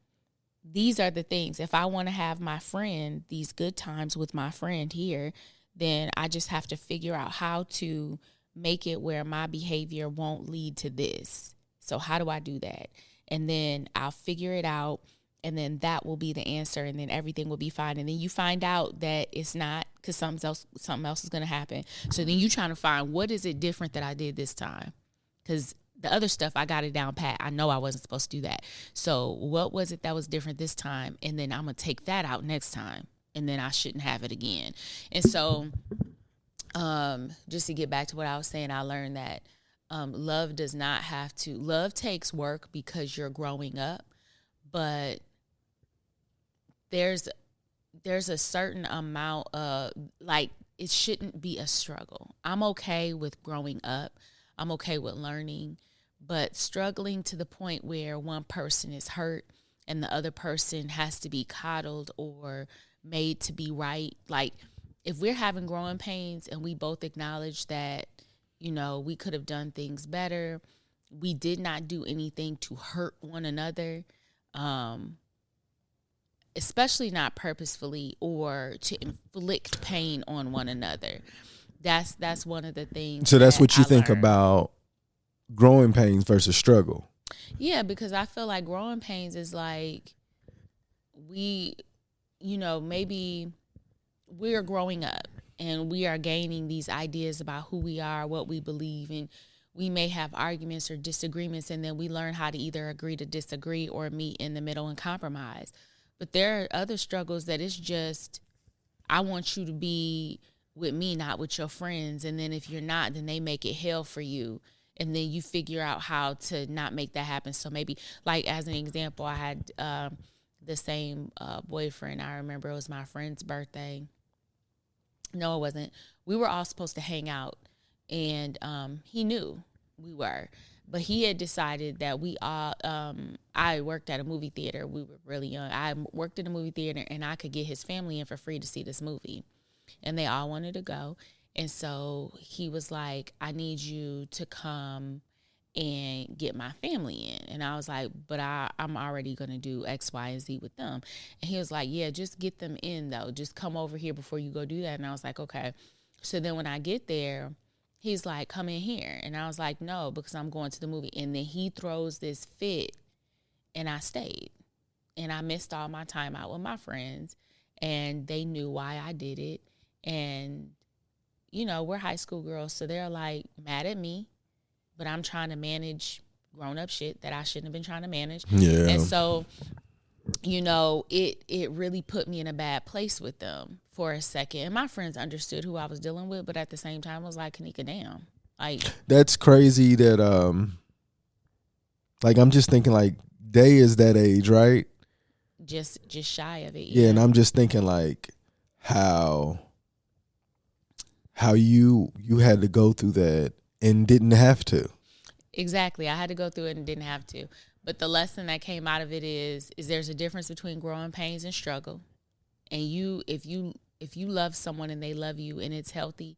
these are the things. If I want to have my friend, these good times with my friend here, then I just have to figure out how to make it where my behavior won't lead to this. So how do I do that? And then I'll figure it out, and then that will be the answer, and then everything will be fine. And then you find out that it's not, because something else is going to happen. So then you're trying to find, what is it different that I did this time? Because the other stuff, I got it down pat. I know I wasn't supposed to do that. So what was it that was different this time? And then I'm going to take that out next time, and then I shouldn't have it again. And so just to get back to what I was saying, I learned that love does not have to, love takes work because you're growing up, but there's a certain amount of, like, it shouldn't be a struggle. I'm okay with growing up. I'm okay with learning, but struggling to the point where one person is hurt and the other person has to be coddled or made to be right. Like, if we're having growing pains and we both acknowledge that, you know, we could have done things better, we did not do anything to hurt one another, especially not purposefully or to inflict pain on one another. That's one of the things. So that's what you think learned about growing pains versus struggle. Yeah, because I feel like growing pains is like, we, you know, maybe we're growing up and we are gaining these ideas about who we are, what we believe, and we may have arguments or disagreements, and then we learn how to either agree to disagree or meet in the middle and compromise. But there are other struggles that it's just, I want you to be with me, not with your friends. And then if you're not, then they make it hell for you. And then you figure out how to not make that happen. So maybe, like, as an example, I had the same boyfriend. I remember it was my friend's birthday. No, it wasn't. We were all supposed to hang out, and he knew we were. But he had decided that we all, I worked at a movie theater. We were really young. I worked in a movie theater, and I could get his family in for free to see this movie. And they all wanted to go. And so he was like, I need you to come and get my family in. And I was like, but I'm already going to do X, Y, and Z with them. And he was like, yeah, just get them in, though. Just come over here before you go do that. And I was like, okay. So then when I get there, he's like, come in here. And I was like, no, because I'm going to the movie. And then he throws this fit, and I stayed. And I missed all my time out with my friends. And they knew why I did it. And, you know, we're high school girls, so they're like mad at me, but I'm trying to manage grown-up shit that I shouldn't have been trying to manage. Yeah. And so, you know, it really put me in a bad place with them for a second. And my friends understood who I was dealing with, but at the same time, I was like, Kanika, damn. Like, that's crazy that, like, I'm just thinking, like, Day is that age, right? Just shy of it. Yeah, and I'm just thinking, like, how you had to go through that and didn't have to. Exactly. I had to go through it and didn't have to. But the lesson that came out of it is there's a difference between growing pains and struggle. And if you love someone and they love you and it's healthy,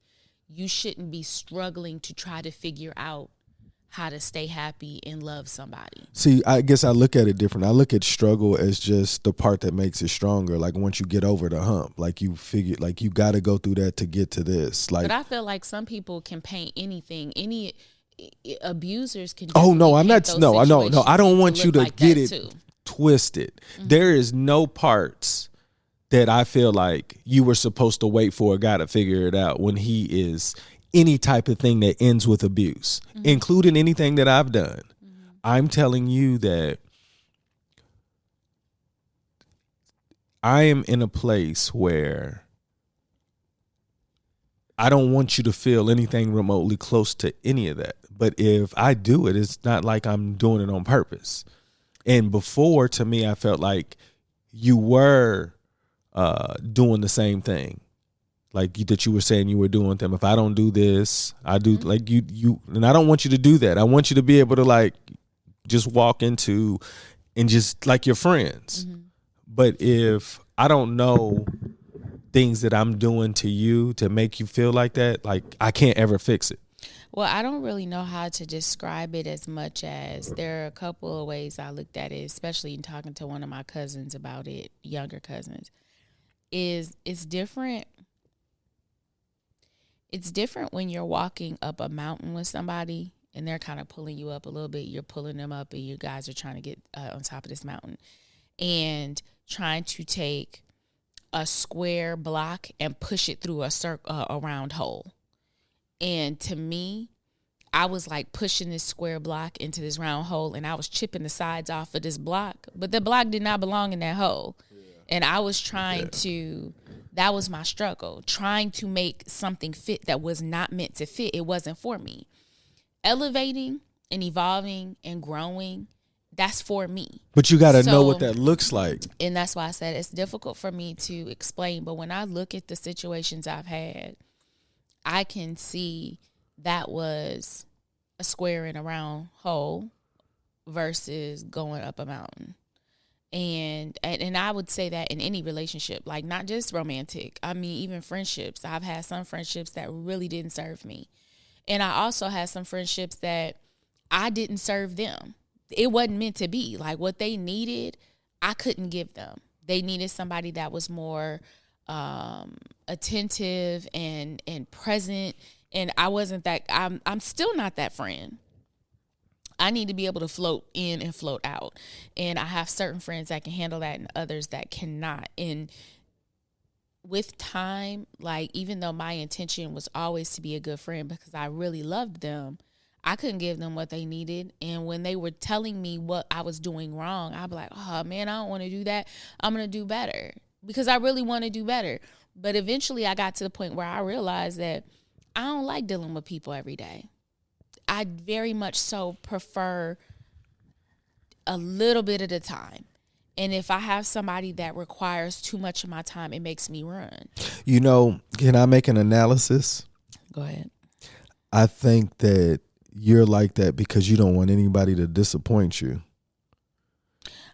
you shouldn't be struggling to try to figure out how to stay happy and love somebody. See, I guess I look at it different. I look at struggle as just the part that makes it stronger. Like, once you get over the hump, like, you figure, like, you got to go through that to get to this. Like, but I feel like some people can paint anything, abusers can. Oh no, I'm not. those No, I know. No, I don't situations want to you to look like get that, it too. twisted. There is no parts that I feel like you were supposed to wait for a guy to figure it out when he is any type of thing that ends with abuse, including anything that I've done. I'm telling you that I am in a place where I don't want you to feel anything remotely close to any of that. But if I do it, it's not like I'm doing it on purpose. And before, to me, I felt like you were doing the same thing, like that you were saying you were doing with them. If I don't do this, I do like you, and I don't want you to do that. I want you to be able to like just walk into and just like your friends. But if I don't know things that I'm doing to you to make you feel like that, like I can't ever fix it. Well, I don't really know how to describe it as much as there are a couple of ways I looked at it, especially in talking to one of my cousins about it, younger cousins. It's different. It's different when you're walking up a mountain with somebody and they're kind of pulling you up a little bit. You're pulling them up and you guys are trying to get on top of this mountain and trying to take a square block and push it through a round hole. And to me, I was like pushing this square block into this round hole and I was chipping the sides off of this block, but the block did not belong in that hole. And I was trying to, that was my struggle, trying to make something fit that was not meant to fit. It wasn't for me. Elevating and evolving and growing, that's for me. But you got to know what that looks like. And that's why I said it's difficult for me to explain. But when I look at the situations I've had, I can see that was a square in a round hole versus going up a mountain. And I would say that in any relationship, like not just romantic. I mean, even friendships. I've had some friendships that really didn't serve me. And I also had some friendships that I didn't serve them. It wasn't meant to be. Like what they needed, I couldn't give them. They needed somebody that was more attentive and present. And I wasn't that. I'm still not that friend. I need to be able to float in and float out. And I have certain friends that can handle that and others that cannot. And with time, like even though my intention was always to be a good friend because I really loved them, I couldn't give them what they needed. And when they were telling me what I was doing wrong, I'd be like, oh man, I don't want to do that. I'm going to do better because I really want to do better. But eventually I got to the point where I realized that I don't like dealing with people every day. I very much so prefer a little bit at a time. And if I have somebody that requires too much of my time, it makes me run. You know, can I make an analysis? Go ahead. I think that you're like that because you don't want anybody to disappoint you.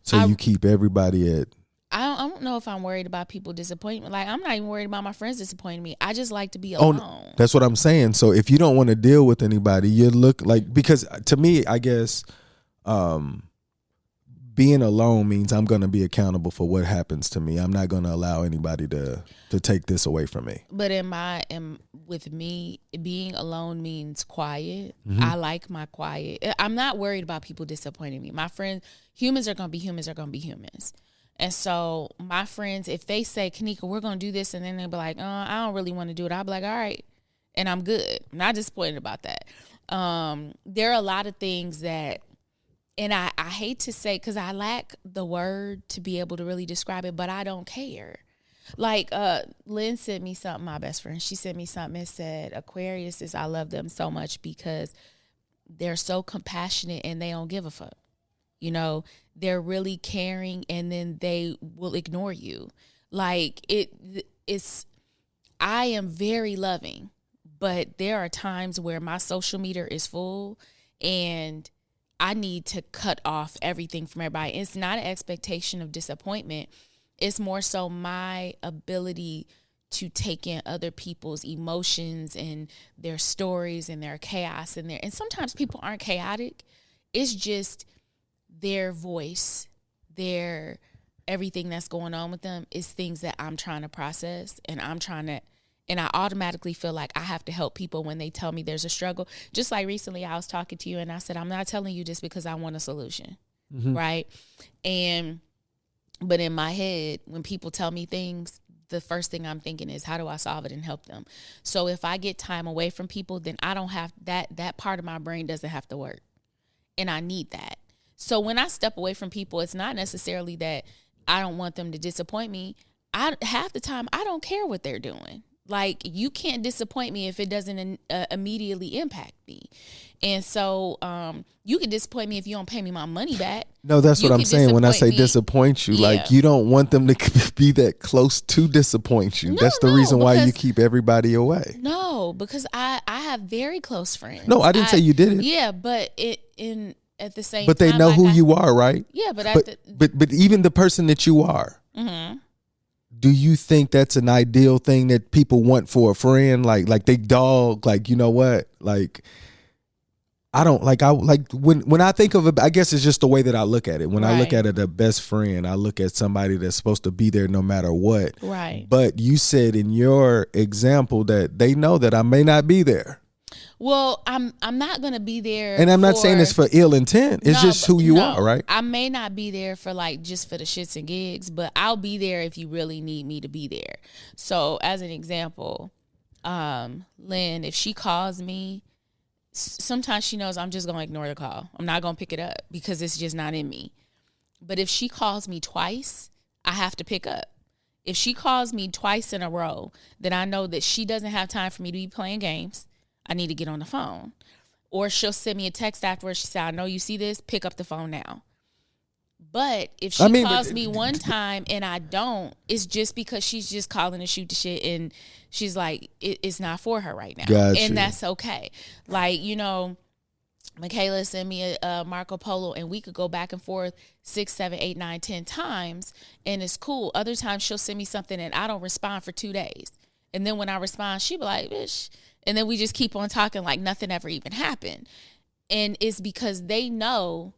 So you keep everybody at. I don't know if I'm worried about people disappointing. Like, I'm not even worried about my friends disappointing me. I just like to be alone. Oh, that's what I'm saying. So if you don't want to deal with anybody, you look like, because to me, I guess being alone means I'm going to be accountable for what happens to me. I'm not going to allow anybody to take this away from me. But with me, being alone means quiet. Mm-hmm. I like my quiet. I'm not worried about people disappointing me. My friends, humans are going to be humans are going to be humans. And so my friends, if they say, Kanika, we're going to do this, and then they'll be like, I don't really want to do it, I'll be like, all right. And I'm good. I'm not disappointed about that. There are a lot of things that, and I hate to say, because I lack the word to be able to really describe it, but I don't care. Like Lynn sent me something, my best friend. She sent me something and said, Aquariuses, I love them so much because they're so compassionate and they don't give a fuck. You know, they're really caring and then they will ignore you. Like I am very loving, but there are times where my social meter is full and I need to cut off everything from everybody. It's not an expectation of disappointment. It's more so my ability to take in other people's emotions and their stories and their chaos in there. And sometimes people aren't chaotic. It's just their voice, their everything that's going on with them is things that I'm trying to process and I'm trying to And I automatically feel like I have to help people when they tell me there's a struggle. Just like recently I was talking to you and I said, I'm not telling you this because I want a solution. Right. But in my head, when people tell me things, the first thing I'm thinking is, how do I solve it and help them? So if I get time away from people, then I don't have that part of my brain doesn't have to work. And I need that. So when I step away from people, it's not necessarily that I don't want them to disappoint me. Half the time, I don't care what they're doing. Like, you can't disappoint me if it doesn't immediately impact me. And so you can disappoint me if you don't pay me my money back. No, that's what I'm saying. When I say disappoint you, like, you don't want them to be that close to disappoint you. That's the reason why you keep everybody away. No, because I have very close friends. No, I didn't say you did it. Yeah, but at the same time. But they know who you are, right? Yeah, but even the person that you are. Mm-hmm. Do you think that's an ideal thing that people want for a friend? Like they dog, like, you know what? Like, when I think of it, I guess it's just the way that I look at it. When I look at it, a best friend, I look at somebody that's supposed to be there no matter what. Right. But you said in your example that they know that I may not be there. Well, I'm not going to be there. And I'm not saying it's for ill intent. It's just who you are, right? I may not be there for just for the shits and gigs, but I'll be there if you really need me to be there. So as an example, Lynn, if she calls me, sometimes she knows I'm just going to ignore the call. I'm not going to pick it up because it's just not in me. But if she calls me twice, I have to pick up. If she calls me twice in a row, then I know that she doesn't have time for me to be playing games. I need to get on the phone. Or she'll send me a text afterwards. She said, I know you see this. Pick up the phone now. But if she calls me one time and I don't, it's just because she's just calling to shoot the shit. And she's like, it's not for her right now. Gotcha. And that's okay. Like, Michaela sent me a Marco Polo and we could go back and forth 6, 7, 8, 9, 10 times. And it's cool. Other times she'll send me something and I don't respond for 2 days. And then when I respond, she be like, bitch. And then we just keep on talking like nothing ever even happened. And it's because they know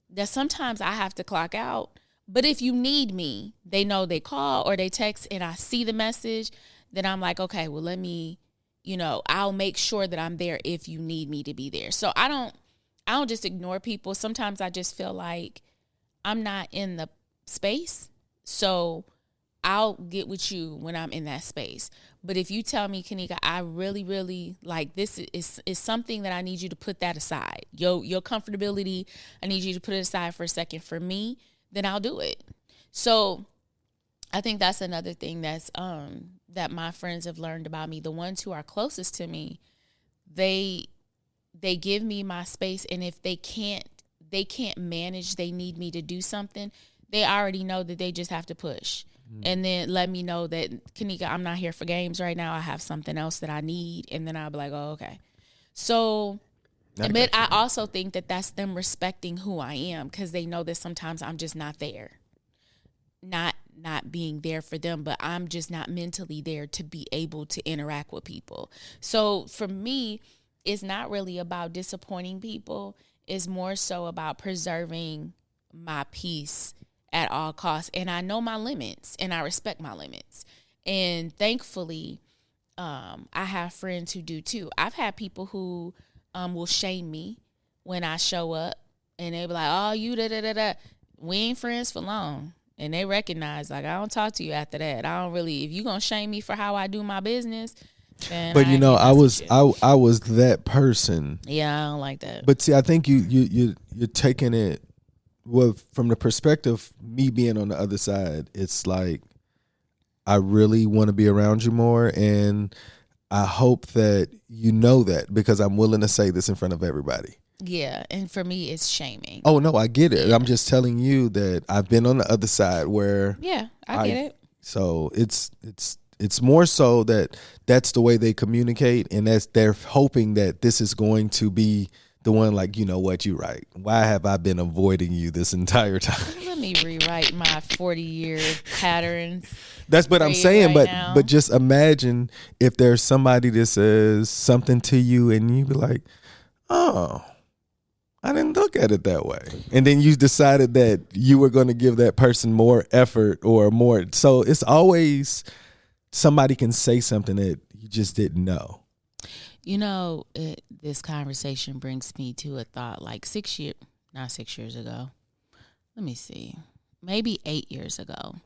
that sometimes I have to clock out. But if you need me, they know they call or they text and I see the message, then I'm like, okay, well, let me, I'll make sure that I'm there if you need me to be there. So I don't just ignore people. Sometimes I just feel like I'm not in the space. So I'll get with you when I'm in that space. But if you tell me, Kanika, I really, really like this is something that I need you to put that aside. Your comfortability, I need you to put it aside for a second for me, then I'll do it. So I think that's another thing that's that my friends have learned about me. The ones who are closest to me, they give me my space, and if they can't manage, they need me to do something, they already know that they just have to push. And then let me know that, Kanika, I'm not here for games right now. I have something else that I need. And then I'll be like, oh, okay. So, but I also think that that's them respecting who I am because they know that sometimes I'm just not there. Not being there for them, but I'm just not mentally there to be able to interact with people. So for me, it's not really about disappointing people. It's more so about preserving my peace at all costs. And I know my limits and I respect my limits. And thankfully, I have friends who do too. I've had people who will shame me when I show up and they be like, oh, you da-da-da-da. We ain't friends for long. And they recognize, like, I don't talk to you after that. I don't really, if you going to shame me for how I do my business, then but I was that person. Yeah, I don't like that. But see, I think you're taking it. Well, from the perspective, me being on the other side, it's like I really want to be around you more, and I hope that you know that because I'm willing to say this in front of everybody. Yeah, and for me, it's shaming. Oh, no, I get it. Yeah. I'm just telling you that I've been on the other side where... Yeah, I get it. So it's more so that that's the way they communicate, and they're hoping that this is going to be... the one like, you know what, you're right. Why have I been avoiding you this entire time? Let me rewrite my 40-year patterns. That's what I'm saying, but just imagine if there's somebody that says something to you and you be like, oh, I didn't look at it that way. And then you decided that you were going to give that person more effort or more. So it's always somebody can say something that you just didn't know? You know, this conversation brings me to a thought. Like not 6 years ago. Let me see, maybe 8 years ago.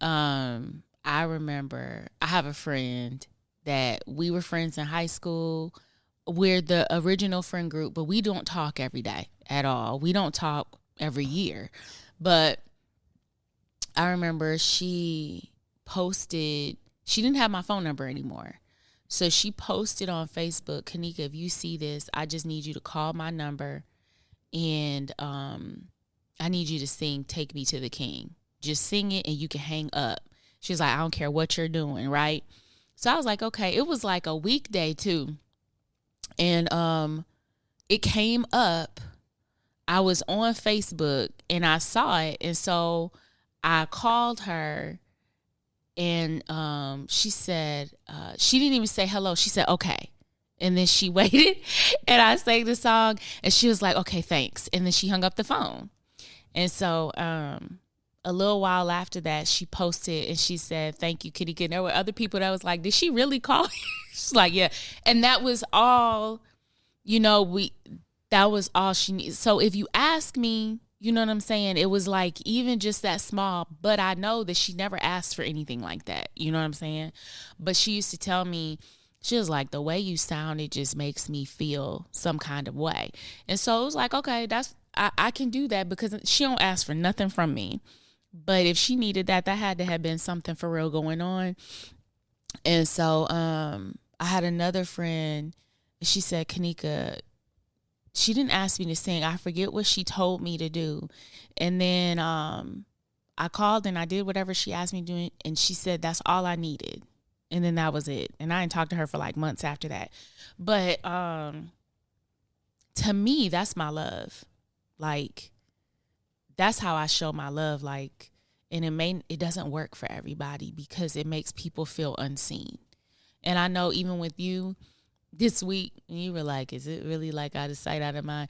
I remember I have a friend that we were friends in high school. We're the original friend group, but we don't talk every day at all. We don't talk every year. But I remember she didn't have my phone number anymore. So she posted on Facebook, Kanika, if you see this, I just need you to call my number and I need you to sing Take Me to the King. Just sing it and you can hang up. She was like, I don't care what you're doing, right? So I was like, okay. It was like a weekday too. And it came up. I was on Facebook and I saw it. And so I called her and she said, she didn't even say hello. She said, okay. And then she waited and I sang the song and she was like, okay, thanks. And then she hung up the phone. And so a little while after that, she posted and she said, thank you, Kanika. And there were other people that was like, did she really call? She's like, yeah. And that was all, that was all she needed. So if you ask me, you know what I'm saying? It was like even just that small, but I know that she never asked for anything like that. You know what I'm saying? But she used to tell me, she was like, the way you sound, it just makes me feel some kind of way. And so it was like, okay, I can do that because she don't ask for nothing from me. But if she needed that had to have been something for real going on. And so I had another friend, she said, Kanika, she didn't ask me to sing. I forget what she told me to do. And then I called and I did whatever she asked me to do. And she said, that's all I needed. And then that was it. And I didn't talk to her for like months after that. But to me, that's my love. Like, that's how I show my love. Like, and it doesn't work for everybody because it makes people feel unseen. And I know even with you this week, you were like, is it really like out of sight, out of mind?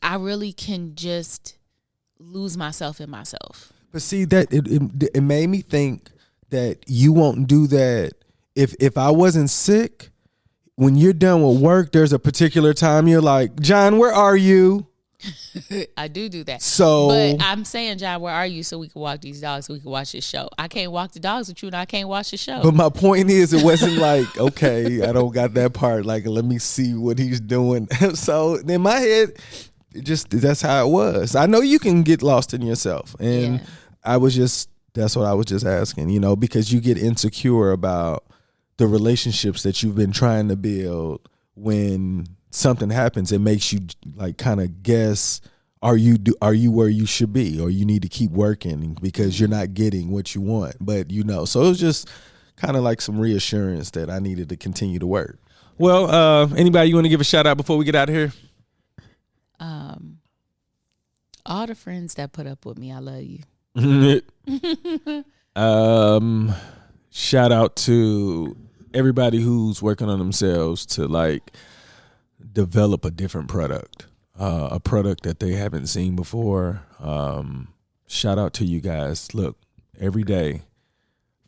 I really can just lose myself in myself. But see, that it made me think that you won't do that if I wasn't sick. When you're done with work, there's a particular time you're like, John, where are you? I do that. So, but I'm saying, John, where are you? So we can walk these dogs, so we can watch this show. I can't walk the dogs with you, and I can't watch the show. But my point is, it wasn't like, okay, I don't got that part. Like, let me see what he's doing. So in my head, that's how it was. I know you can get lost in yourself, and that's what I was just asking. Because you get insecure about the relationships that you've been trying to build. When something happens, it makes you like kind of guess, are you where you should be, or you need to keep working because you're not getting what you want. But so it was just kind of like some reassurance that I needed to continue to work. Well, anybody you want to give a shout out before we get out of here? All the friends that put up with me, I love you. Shout out to everybody who's working on themselves to like develop a different product, a product that they haven't seen before. Shout out to you guys. Look, every day,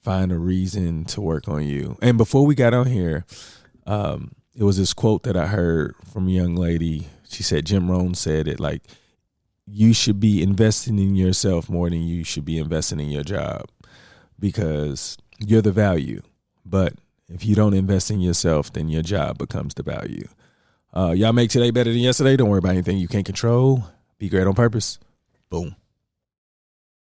find a reason to work on you. And before we got on here, it was this quote that I heard from a young lady. She said, Jim Rohn said it, like, you should be investing in yourself more than you should be investing in your job, because you're the value. But if you don't invest in yourself, then your job becomes the value. Y'all make today better than yesterday. Don't worry about anything you can't control. Be great on purpose. Boom.